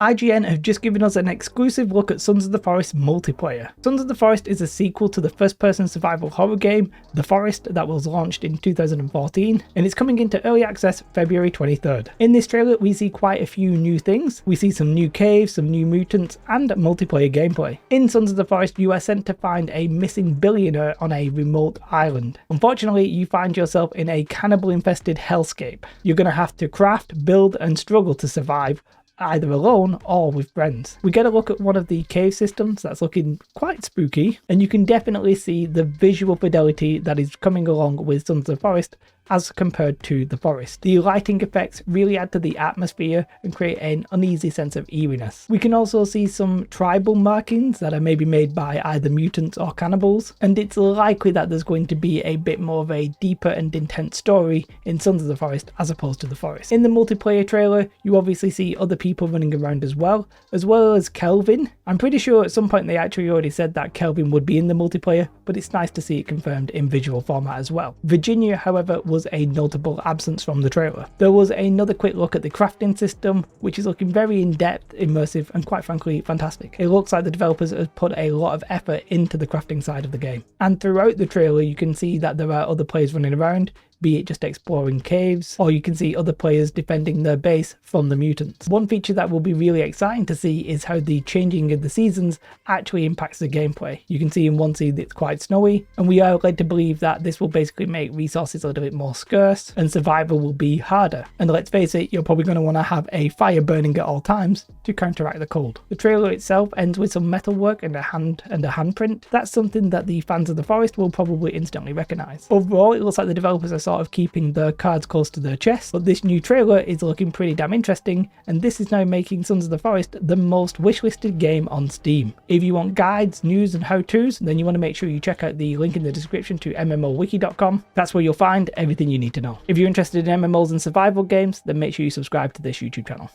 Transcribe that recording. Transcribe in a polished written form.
IGN have just given us an exclusive look at Sons of the Forest multiplayer. Sons of the Forest is a sequel to the first-person survival horror game, The Forest, that was launched in 2014, and it's coming into early access February 23rd. In this trailer, we see quite a few new things. We see some new caves, some new mutants, and multiplayer gameplay. In Sons of the Forest, you are sent to find a missing billionaire on a remote island. Unfortunately, you find yourself in a cannibal-infested hellscape. You're going to have to craft, build, and struggle to survive, either alone or with friends. We get a look at one of the cave systems that's looking quite spooky, and you can definitely see the visual fidelity that is coming along with Sons of the Forest as compared to The Forest. The lighting effects really add to the atmosphere and create an uneasy sense of eeriness. We can also see some tribal markings that are maybe made by either mutants or cannibals, and it's likely that there's going to be a bit more of a deeper and intense story in Sons of the Forest as opposed to The Forest. In the multiplayer trailer, you obviously see other people running around as well as Kelvin. I'm pretty sure at some point they actually already said that Kelvin would be in the multiplayer, but it's nice to see it confirmed in visual format as well. Virginia, however, was a notable absence from the trailer. There was another quick look at the crafting system, which is looking very in-depth, immersive, and quite frankly fantastic. It looks like the developers have put a lot of effort into the crafting side of the game. And throughout the trailer you can see that there are other players running around, be it just exploring caves, or you can see other players defending their base from the mutants. One feature that will be really exciting to see is how the changing of the seasons actually impacts the gameplay. You can see in one season it's quite snowy, and we are led to believe that this will basically make resources a little bit more scarce and survival will be harder. And let's face it, you're probably going to want to have a fire burning at all times to counteract the cold. The trailer itself ends with some metalwork and a handprint. That's something that the fans of The Forest will probably instantly recognise. Overall, it looks like the developers are sort of keeping their cards close to their chest, but this new trailer is looking pretty damn interesting, and this is now making Sons of the Forest the most wishlisted game on Steam. If you want guides, news, and how-tos, then you want to make sure you check out the link in the description to mmowiki.com. That's where you'll find everything you need to know. If you're interested in MMOs and survival games, then make sure you subscribe to this YouTube channel.